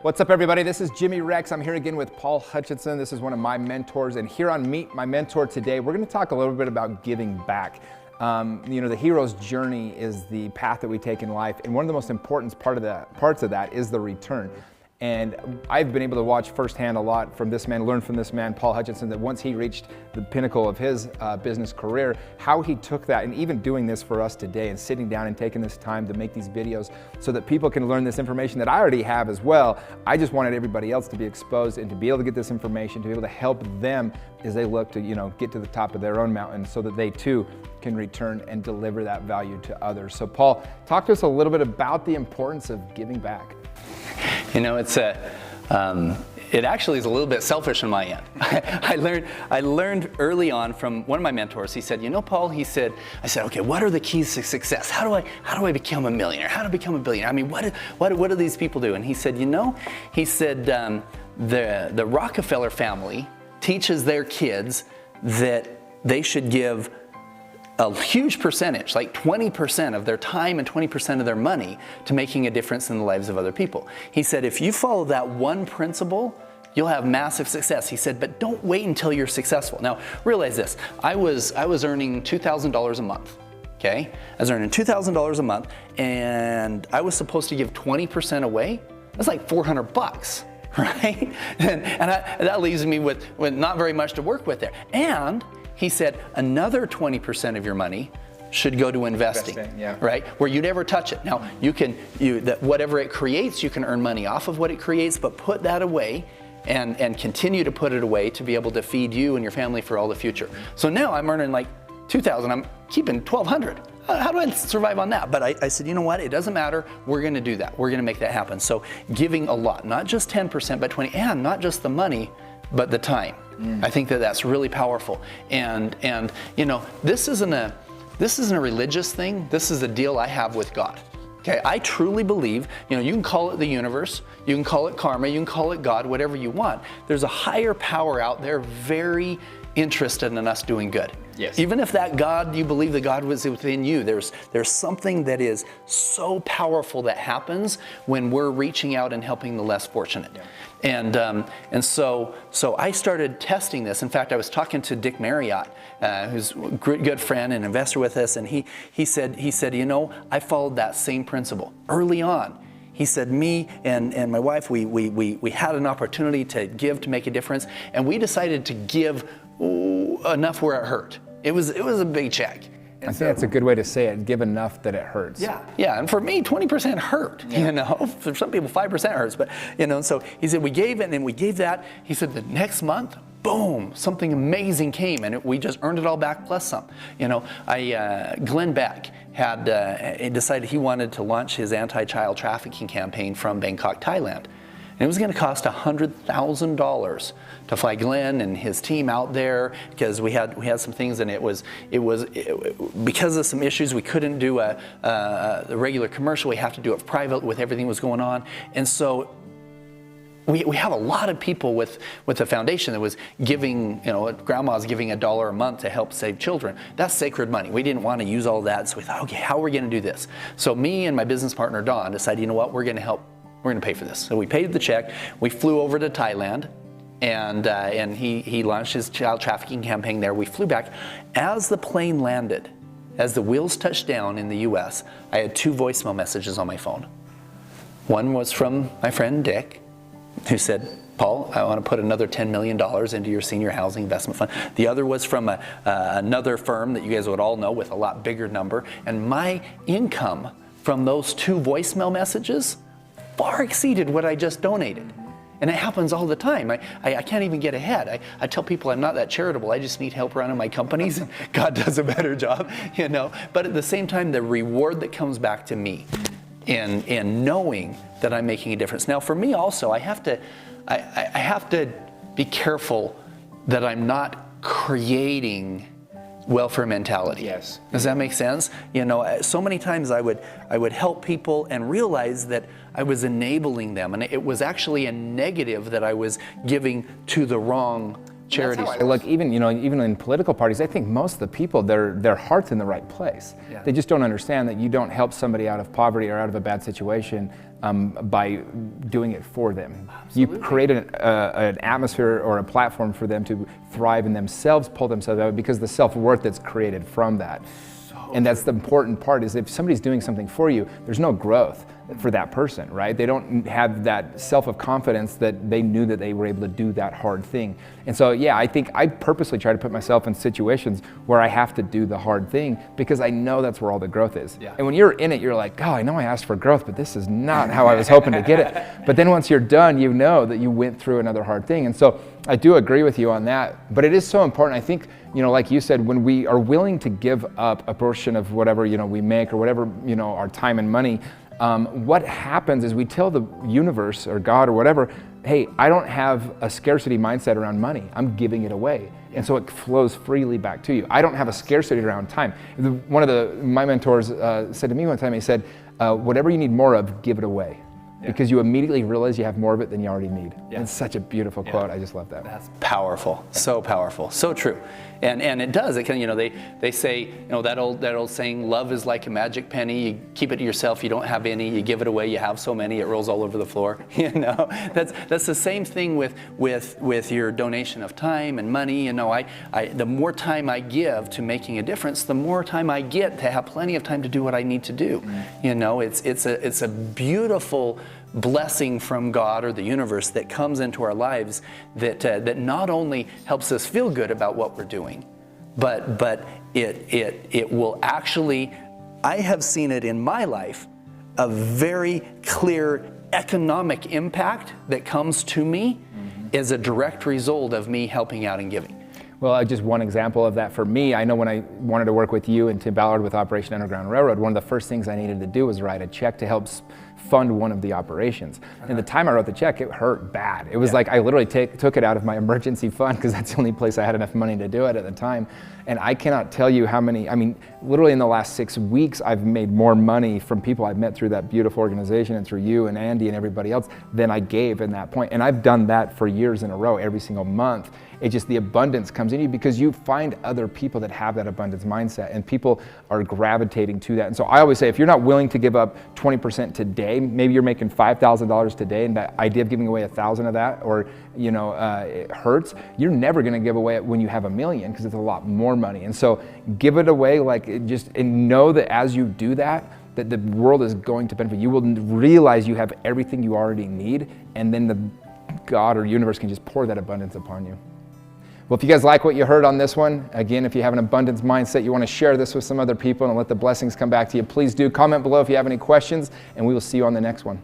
What's up, everybody? This is Jimmy Rex. I'm here again with Paul Hutchinson. This is one of my mentors, and here on Meet My Mentor today, we're going to talk a little bit about giving back. The hero's journey is the path that we take in life, and one of the most important parts of that is the return. And I've been able to watch firsthand a lot from this man, learn from this man, Paul Hutchinson, that once he reached the pinnacle of his business career, how he took that and even doing this for us today and sitting down and taking this time to make these videos so that people can learn this information that I already have as well. I just wanted everybody else to be exposed and to be able to get this information, to be able to help them as they look to, get to the top of their own mountain so that they too can return and deliver that value to others. So Paul, talk to us a little bit about the importance of giving back. It actually is a little bit selfish on my end. I learned early on from one of my mentors. He said, Paul, I said, okay, what are the keys to success? How do I become a millionaire? How to become a billionaire? I mean, what do these people do? And he said, the Rockefeller family teaches their kids that they should give a huge percentage, like 20% of their time and 20% of their money, to making a difference in the lives of other people. He said, if you follow that one principle, you'll have massive success. He said, but don't wait until you're successful. Now, realize this, I was earning $2,000 a month, okay? I was earning $2,000 a month, and I was supposed to give 20% away. That's like $400, right? And that leaves me with not very much to work with there. And he said another 20% of your money should go to investing, yeah. Right? Where you never touch it. Now, whatever it creates, you can earn money off of what it creates, but put that away and continue to put it away to be able to feed you and your family for all the future. So now I'm earning like $2,000, I'm keeping $1,200. How do I survive on that? But I said, you know what? It doesn't matter. We're going to do that. We're going to make that happen. So giving a lot, not just 10%, but 20%, and not just the money, but the time. I think that's really powerful. And this isn't a religious thing. This is a deal I have with God. Okay, I truly believe, you can call it the universe, you can call it karma, you can call it God, whatever you want. There's a higher power out there very interested in us doing good. Yes. Even if that God, you believe that God was within you, there's something that is so powerful that happens when we're reaching out and helping the less fortunate. Yeah. And so I started testing this. In fact, I was talking to Dick Marriott, who's a good friend and investor with us, and he said, I followed that same principle early on. He said, me and my wife, we had an opportunity to give, to make a difference, and we decided to give enough where it hurt. It was a big check. I think that's a good way to say it, give enough that it hurts. Yeah, and for me, 20% hurt, For some people, 5% hurts, but, so he said, we gave it, and we gave that. He said, the next month, boom, something amazing came, and we just earned it all back plus some. Glenn Beck had decided he wanted to launch his anti-child trafficking campaign from Bangkok, Thailand. And it was going to cost $100,000 to fly Glenn and his team out there, because we had some things, and it was because of some issues we couldn't do the regular commercial. We have to do it private with everything that was going on, and so we have a lot of people with the foundation that was giving, grandma's giving $1 a month to help save children. That's sacred money. We didn't want to use all that, so we thought, okay, how are we going to do this? So me and my business partner Don decided, you know what, we're going to help. We're going to pay for this. So we paid the check. We flew over to Thailand, and he launched his child trafficking campaign there. We flew back. As the plane landed, as the wheels touched down in the U.S., I had 2 voicemail messages on my phone. One was from my friend Dick, who said, Paul, I want to put another $10 million into your senior housing investment fund. The other was from another firm that you guys would all know with a lot bigger number. And my income from those 2 voicemail messages far exceeded what I just donated. And it happens all the time. I can't even get ahead. I tell people I'm not that charitable. I just need help running my companies, and God does a better job, But at the same time, the reward that comes back to me in knowing that I'm making a difference. Now, for me also, I have to be careful that I'm not creating welfare mentality. Yes. Does that make sense? So many times I would help people and realize that I was enabling them, and it was actually a negative that I was giving to the wrong charity source. Look, even in political parties, I think most of the people, their heart's in the right place. Yeah. They just don't understand that you don't help somebody out of poverty or out of a bad situation by doing it for them. Absolutely. You create an atmosphere or a platform for them to thrive in themselves, pull themselves out, because the self-worth that's created from that. And that's the important part, is if somebody's doing something for you, there's no growth for that person, right? They don't have that self of confidence that they knew that they were able to do that hard thing. And so, yeah, I think I purposely try to put myself in situations where I have to do the hard thing, because I know that's where all the growth is. Yeah. And when you're in it, you're like, oh, I know I asked for growth, but this is not how I was hoping to get it. But then once you're done, you know that you went through another hard thing. And so I do agree with you on that, but it is so important. I think, like you said, when we are willing to give up a portion of whatever, we make, or whatever, our time and money, what happens is we tell the universe or God or whatever, hey, I don't have a scarcity mindset around money. I'm giving it away. And so it flows freely back to you. I don't have a scarcity around time. One of my mentors said to me one time, he said, whatever you need more of, give it away. Yeah. Because you immediately realize you have more of it than you already need. Yeah. It's such a beautiful quote. I just love that. That's powerful. So powerful. So true. And it does. It can, they say, that old saying, love is like a magic penny. You keep it to yourself, you don't have any. You give it away, you have so many, it rolls all over the floor. That's the same thing with your donation of time and money. The more time I give to making a difference, the more time I get to have plenty of time to do what I need to do. It's a beautiful blessing from God or the universe that comes into our lives that not only helps us feel good about what we're doing, but it will actually, I have seen it in my life, a very clear economic impact that comes to me as a direct result of me helping out and giving. Well, just one example of that for me, I know when I wanted to work with you and Tim Ballard with Operation Underground Railroad, one of the first things I needed to do was write a check to help fund one of the operations. And the time I wrote the check, it hurt bad. It was like I literally took it out of my emergency fund, because that's the only place I had enough money to do it at the time. And I cannot tell you how many, literally in the last 6 weeks, I've made more money from people I've met through that beautiful organization and through you and Andy and everybody else than I gave in that point. And I've done that for years in a row, every single month. It's just the abundance comes in you because you find other people that have that abundance mindset, and people are gravitating to that. And so I always say, if you're not willing to give up 20% today, maybe you're making $5,000 today, and that idea of giving away 1,000 of that, or it hurts. You're never going to give away it when you have $1 million, because it's a lot more money. And so give it away, and know that as you do that the world is going to benefit. You will realize you have everything you already need, and then the God or universe can just pour that abundance upon you. Well, if you guys like what you heard on this one, again, if you have an abundance mindset, you want to share this with some other people and let the blessings come back to you, please do. Comment below if you have any questions, and we will see you on the next one.